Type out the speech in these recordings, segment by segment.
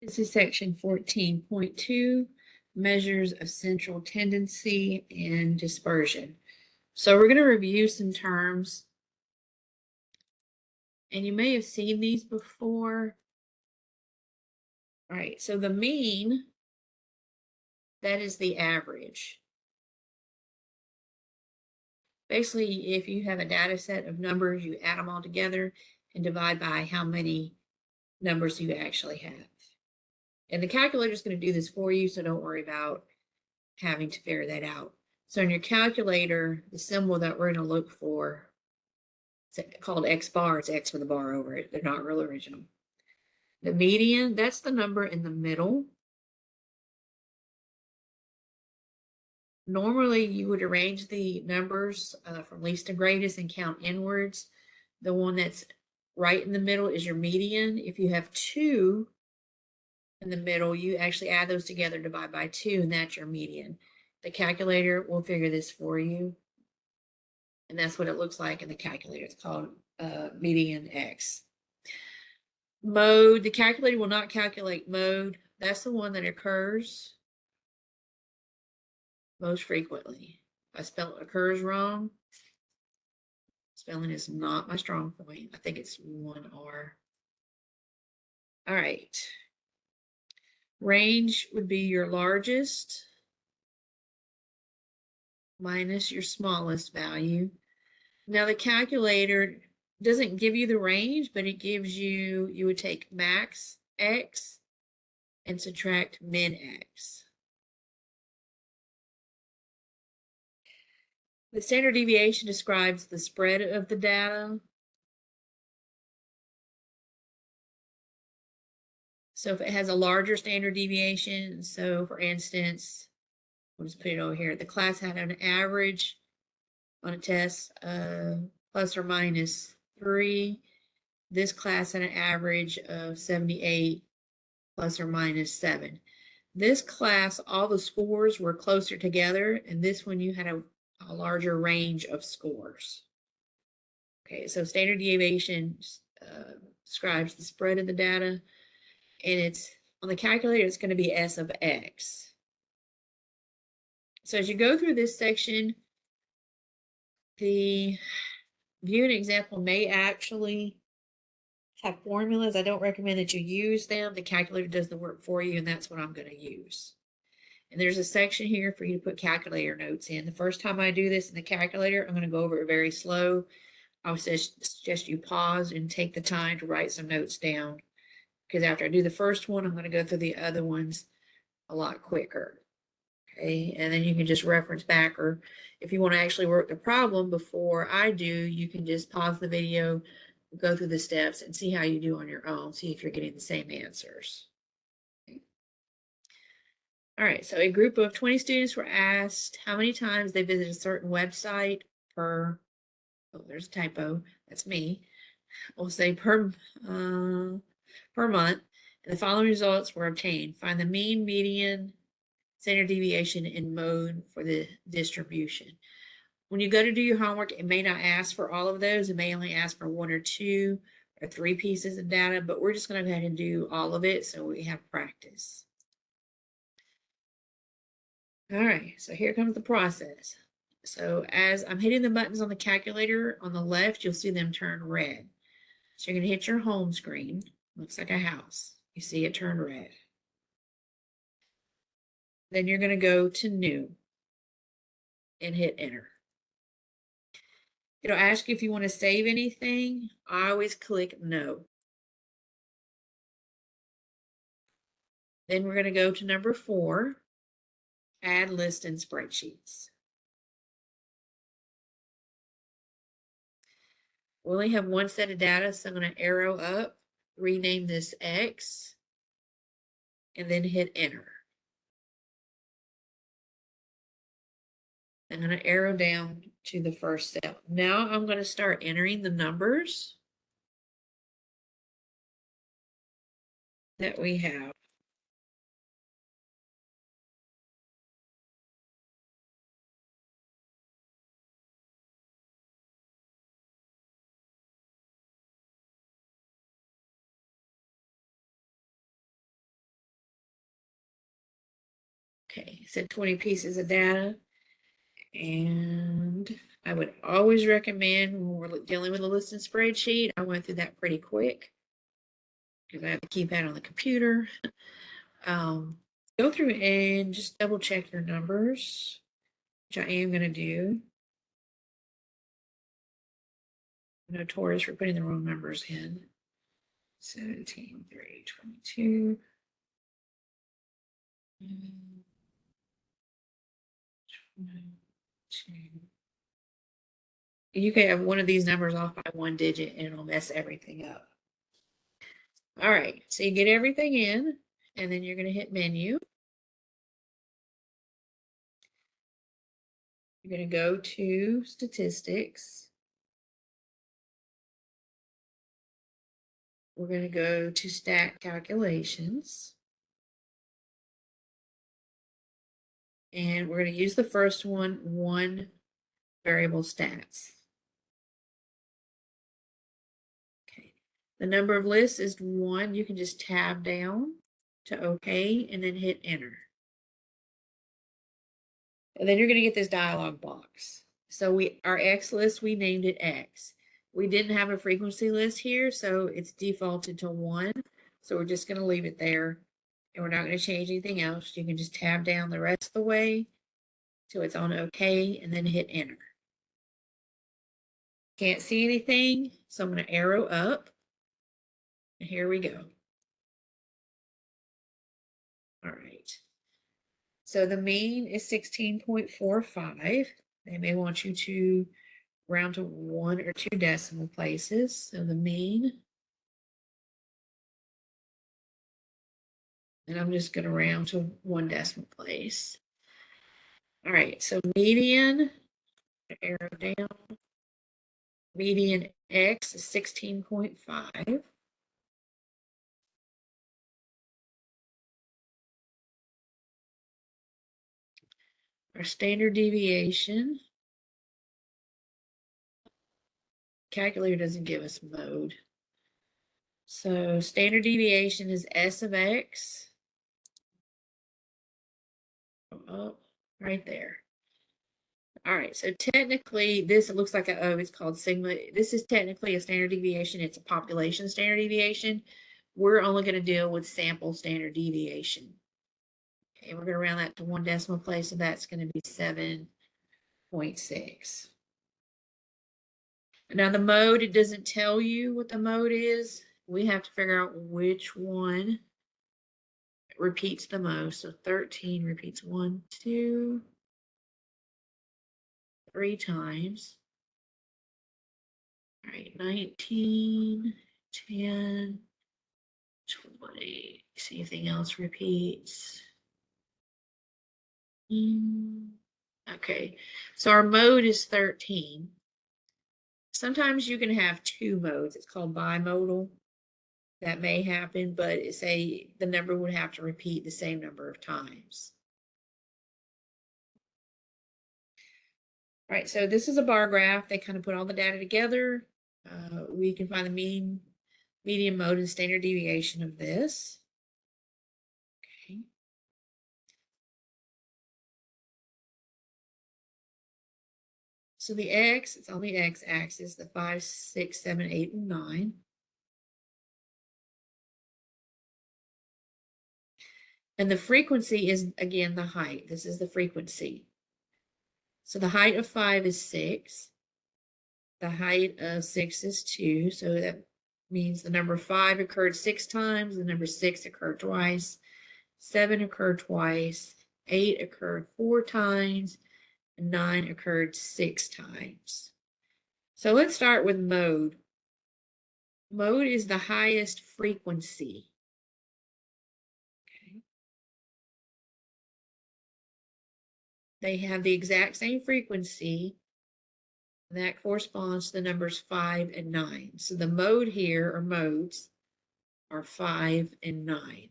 This is section 14.2, measures of central tendency and dispersion. So we're going to review some terms, and you may have seen these before. All right, so the mean, that is the average. Basically, if you have a data set of numbers, you add them all together and divide by how many numbers you actually have. And the calculator is going to do this for you, so don't worry about having to figure that out. So in your calculator, the symbol that we're going to look for, it's called X bar. It's X with a bar over it. They're not real original. The median, that's the number in the middle. Normally, you would arrange the numbers from least to greatest and count inwards. The one that's right in the middle is your median. If you have two in the middle, you actually add those together, divide by 2, and that's your median. The calculator will figure this for you, and that's what it looks like in the calculator. It's called median X. Mode, the calculator will not calculate mode. That's the one that occurs most frequently. If I spell occurs wrong, spelling is not my strong point. I think it's 1R. All right. Range would be your largest minus your smallest value. Now the calculator doesn't give you the range, but it gives you, you would take max X and subtract min X. The standard deviation describes the spread of the data. So if it has a larger standard deviation, so for instance, we'll just put it over here. The class had an average on a test plus or minus 3. This class had an average of 78 plus or minus 7. This class, all the scores were closer together, and this one you had a larger range of scores. Okay, so standard deviation describes the spread of the data, and it's on the calculator, it's going to be S of X. So as you go through this section, the view and example may actually have formulas. I don't recommend that you use them. The calculator does the work for you, and that's what I'm going to use. And there's a section here for you to put calculator notes in. The first time I do this in the calculator, I'm going to go over it very slow. I would suggest you pause and take the time to write some notes down, because after I do the first one, I'm going to go through the other ones a lot quicker. Okay, and then you can just reference back, or if you want to actually work the problem before I do, you can just pause the video, go through the steps, and see how you do on your own. See if you're getting the same answers. Okay. All right, so a group of 20 students were asked how many times they visited a certain website per, oh, there's a typo, that's me. We'll say per month, and the following results were obtained. Find the mean, median, standard deviation, and mode for the distribution. When you go to do your homework, it may not ask for all of those. It may only ask for 1 or 2 or 3 pieces of data, but we're just going to go ahead and do all of it so we have practice. All right, so here comes the process. So as I'm hitting the buttons on the calculator on the left, you'll see them turn red. So you're going to hit your home screen. Looks like a house. You see it turn red. Then you're going to go to new and hit enter. It'll ask you if you want to save anything. I always click no. Then we're going to go to number 4, add list and spreadsheets. We only have one set of data, so I'm going to arrow up, rename this X, and then hit enter. I'm going to arrow down to the first cell. Now I'm going to start entering the numbers that we have. Okay, so 20 pieces of data. And I would always recommend when we're dealing with a listing spreadsheet, I went through that pretty quick because I have to keep that on the computer. Go through and just double check your numbers, which I am going to do. I'm notorious for putting the wrong numbers in. 17, 3, 22. 22. You can have one of these numbers off by one digit and it'll mess everything up. All right, so you get everything in, and then you're going to hit menu. You're going to go to statistics. We're going to go to stat calculations. And we're going to use the first one variable stats. Okay. The number of lists is 1. You can just tab down to OK and then hit enter. And then you're going to get this dialog box. So our X list, we named it X. We didn't have a frequency list here, so it's defaulted to 1. So we're just going to leave it there. And we're not going to change anything else. You can just tab down the rest of the way till it's on OK and then hit enter. Can't see anything, so I'm going to arrow up. And here we go. All right. So the mean is 16.45. They may want you to round to 1 or 2 decimal places. So the mean, and I'm just going to round to 1 decimal place. All right, so median, arrow down, median X is 16.5. Our standard deviation, calculator doesn't give us mode. So standard deviation is S of X. Oh, right there. All right, so technically this, it looks like a O, it's called sigma. This is technically a standard deviation. It's a population standard deviation. We're only going to deal with sample standard deviation. Okay, we're going to round that to 1 decimal place, so that's going to be 7.6. Now the mode, it doesn't tell you what the mode is. We have to figure out which one repeats the most. So 13 repeats 1, 2, 3 times. All right, 19, 10, 20. See anything else repeats? Okay, so our mode is 13. Sometimes you can have 2 modes. It's called bimodal. That may happen, but say the number would have to repeat the same number of times. All right, so this is a bar graph. They kind of put all the data together. We can find the mean, median, mode, and standard deviation of this. Okay. So the X, it's on the X axis, the 5, 6, 7, 8, and 9. And the frequency is, again, the height. This is the frequency. So the height of 5 is 6. The height of 6 is 2. So that means the number 5 occurred 6 times. The number 6 occurred twice. 7 occurred twice. 8 occurred 4 times. And 9 occurred 6 times. So let's start with mode. Mode is the highest frequency. Okay. They have the exact same frequency. And that corresponds to the numbers 5 and 9. So the mode here, or modes, are 5 and 9.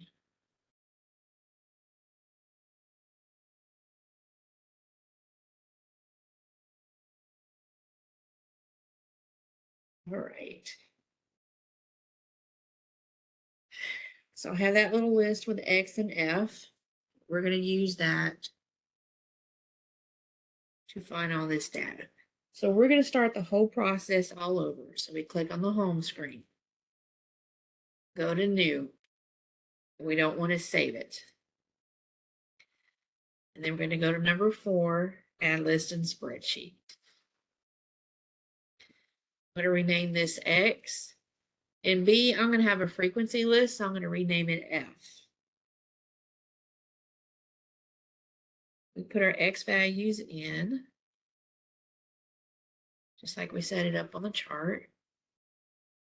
All right. So I have that little list with X and F. we're going to use that to find all this data. So we're going to start the whole process all over. So we click on the home screen, go to new. We don't want to save it. And then we're going to go to number 4, add list and spreadsheet. I'm going to rename this X. And B, I'm going to have a frequency list, so I'm going to rename it F. We put our X values in, just like we set it up on the chart.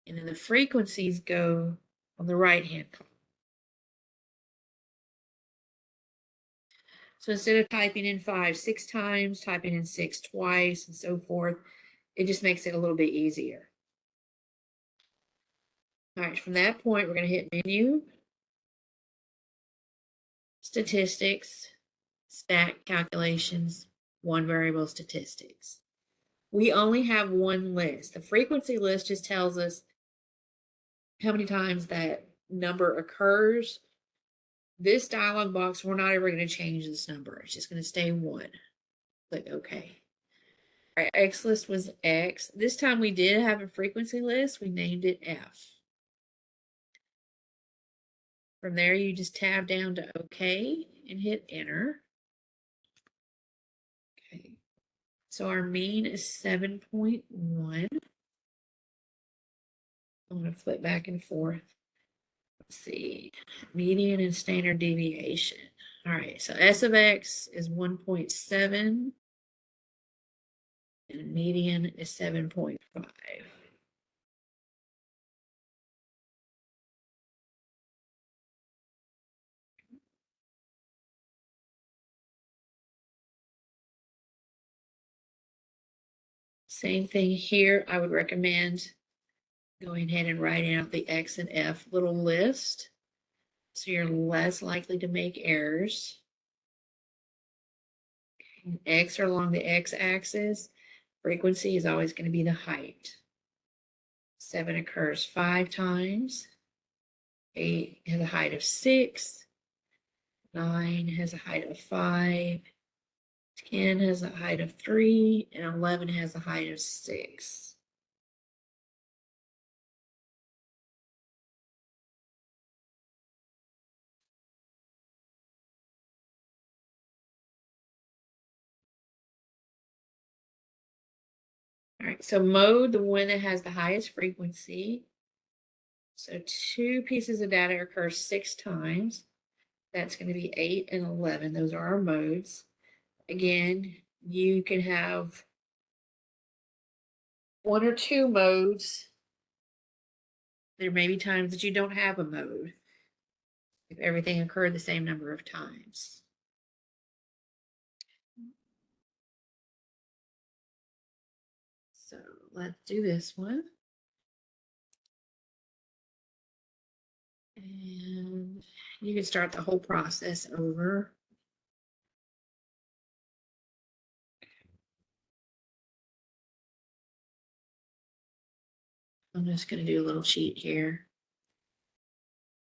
And then the frequencies go on the right-hand column. So instead of typing in 5 6 times, typing in 6 twice, and so forth, it just makes it a little bit easier. All right, from that point, we're going to hit Menu, Statistics, Stack Calculations, One Variable Statistics. We only have one list. The frequency list just tells us how many times that number occurs. This dialog box, we're not ever going to change this number. It's just going to stay 1. Click OK. Our X list was X. This time we did have a frequency list. We named it F. From there, you just tab down to OK and hit Enter. Okay. So our mean is 7.1. I'm going to flip back and forth. Let's see. Median and standard deviation. All right. So S of X is 1.7. And median is 7.5. Same thing here. I would recommend going ahead and writing out the X and F little list, so you're less likely to make errors. X are along the x-axis. Frequency is always going to be the height. 7 occurs 5 times. 8 has a height of 6. 9 has a height of 5. 10 has a height of 3. And 11 has a height of 6. All right, so mode, the one that has the highest frequency. So 2 pieces of data occur 6 times. That's going to be 8 and 11. Those are our modes. Again, you can have 1 or 2 modes. There may be times that you don't have a mode if everything occurred the same number of times. So let's do this one. And you can start the whole process over. I'm just going to do a little cheat here.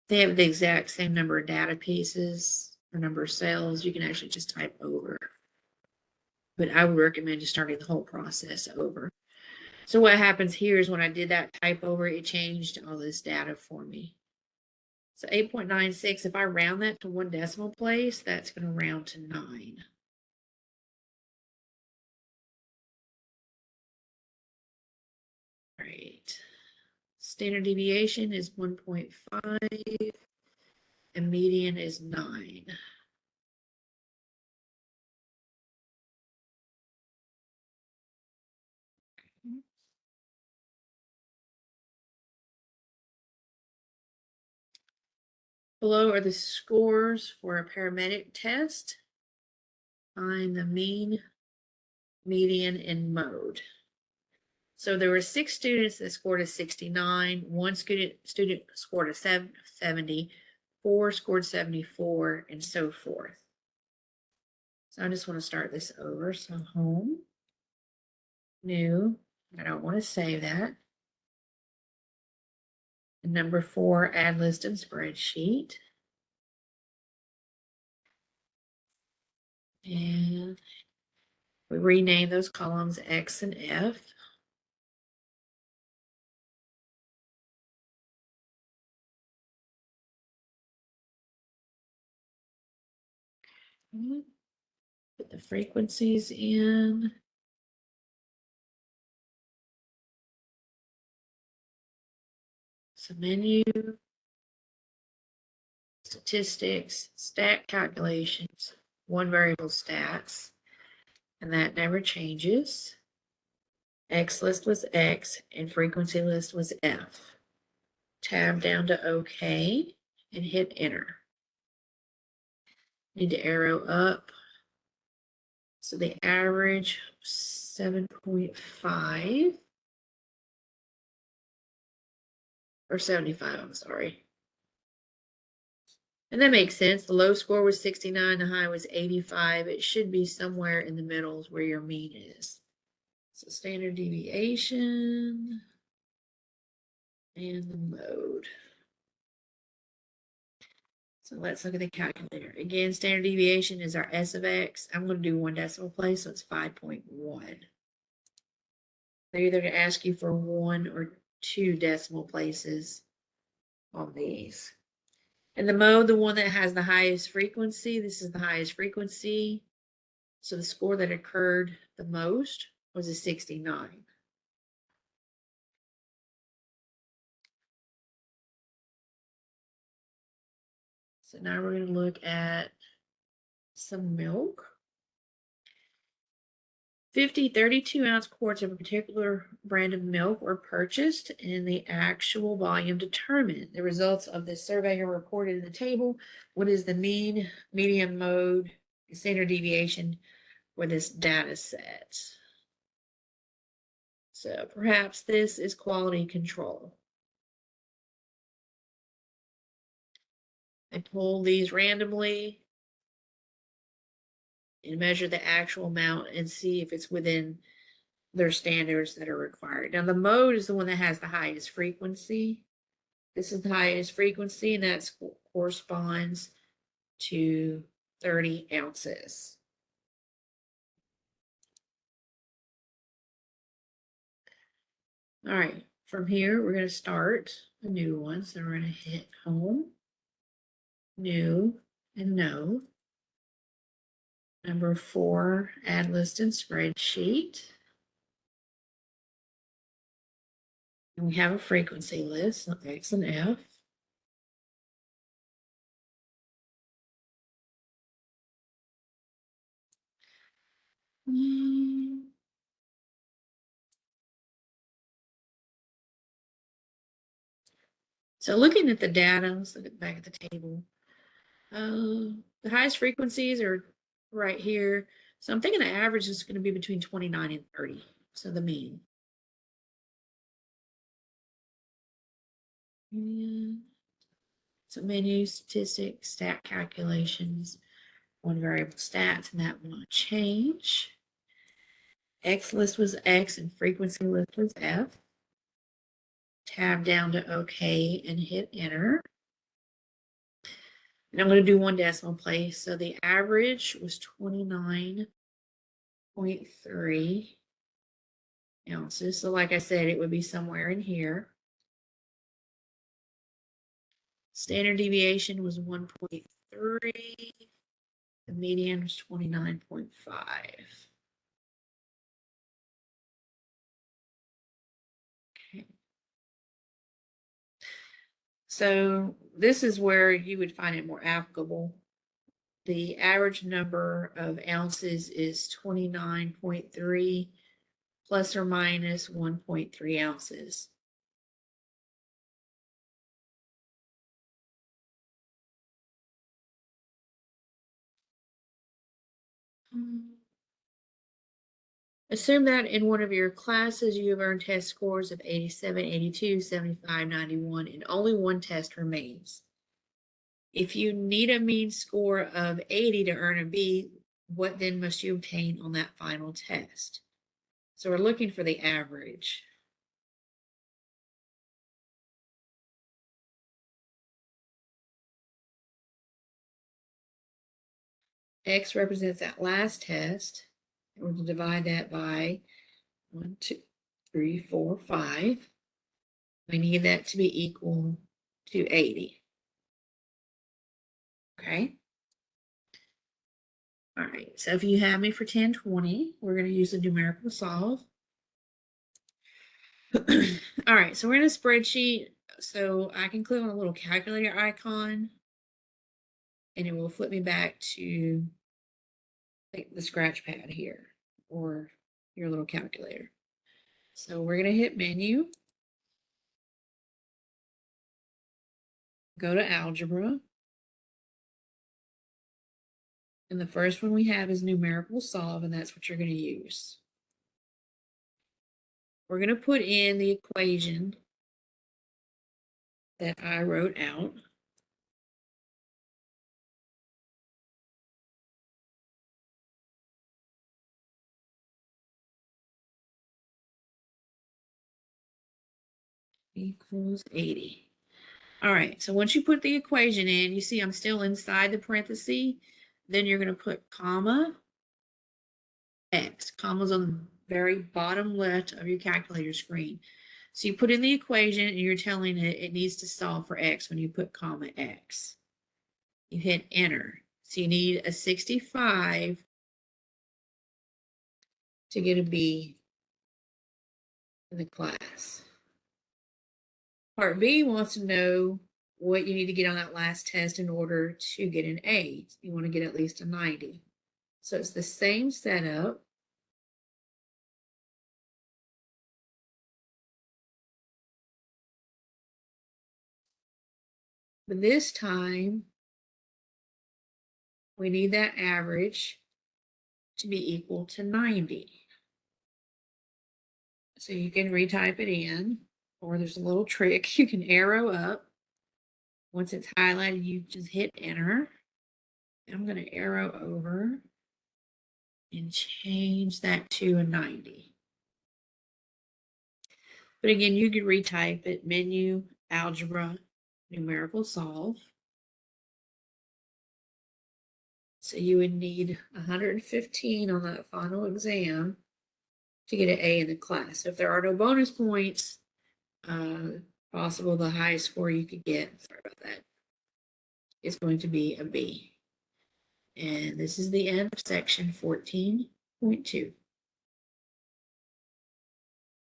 They have the exact same number of data pieces or number of cells. You can actually just type over. But I would recommend just starting the whole process over. So what happens here is when I did that type over, it changed all this data for me. So 8.96, if I round that to 1 decimal place, that's going to round to 9. Right. Standard deviation is 1.5 and median is 9. Below are the scores for a paramedic test. Find the mean, median, and mode. So there were 6 students that scored a 69. 1 student scored a 70. 4 scored 74, and so forth. So I just want to start this over. So home, new. I don't want to save that. And number 4, add list and spreadsheet. And we rename those columns X and F. Put the frequencies in. So menu, statistics, stat calculations, one variable stats, and that never changes. X list was X and frequency list was F. Tab down to OK and hit enter. Need to arrow up. So the average 7.5 or 75, I'm sorry. And that makes sense. The low score was 69, the high was 85. It should be somewhere in the middle is where your mean is. So standard deviation and the mode. So let's look at the calculator. Again, standard deviation is our S of X. I'm going to do one decimal place, so it's 5.1. They're either going to ask you for 1 or 2 decimal places on these. And the mode, the one that has the highest frequency, this is the highest frequency. So the score that occurred the most was a 69. So now we're going to look at some milk. 50 32-ounce quarts of a particular brand of milk were purchased and the actual volume determined. The results of this survey are reported in the table. What is the mean, median, mode, and standard deviation for this data set? So perhaps this is quality control. I pull these randomly and measure the actual amount and see if it's within their standards that are required. Now the mode is the one that has the highest frequency. This is the highest frequency, and that corresponds to 30 ounces. All right, from here, we're going to start a new one. So we're going to hit home, new, and no. Number 4, add list and spreadsheet. And we have a frequency list, so X and F. So looking at the data, let's look at back at the table. The highest frequencies are right here. So I'm thinking the average is going to be between 29 and 30. So the mean. So menu, statistics, stat calculations, one variable stats, and that will not change. X list was X and frequency list was F. Tab down to OK and hit enter. And I'm going to do one decimal place. So the average was 29.3 ounces. So like I said, it would be somewhere in here. Standard deviation was 1.3. The median was 29.5. Okay. So this is where you would find it more applicable. The average number of ounces is 29.3 plus or minus 1.3 ounces. Assume that in one of your classes you have earned test scores of 87, 82, 75, 91, and only one test remains. If you need a mean score of 80 to earn a B, what then must you obtain on that final test? So we're looking for the average. X represents that last test. We're going to divide that by 1, 2, 3, 4, 5. We need that to be equal to 80. Okay. All right. So if you have me for 1020, we're going to use the numerical solve. All right. So we're in a spreadsheet. So I can click on a little calculator icon and it will flip me back to the scratch pad here or your little calculator. So we're going to hit menu, go to algebra. And the first one we have is numerical solve, and that's what you're going to use. We're going to put in the equation that I wrote out. Equals 80. All right, so once you put the equation in, you see I'm still inside the parenthesis. Then you're going to put comma x. Comma's on the very bottom left of your calculator screen. So you put in the equation and you're telling it it needs to solve for x when you put comma x. You hit enter. So you need a 65 to get a B in the class. Part B wants to know what you need to get on that last test in order to get an A. You want to get at least a 90. So it's the same setup. But this time, we need that average to be equal to 90. So you can retype it in, or there's a little trick. You can arrow up. Once it's highlighted, you just hit enter. I'm going to arrow over and change that to a 90. But again, you could retype it, menu, algebra, numerical solve. So you would need 115 on that final exam to get an A in the class. So if there are no bonus points, possible the highest score you could get, sorry about that, is going to be a B. And this is the end of section 14.2.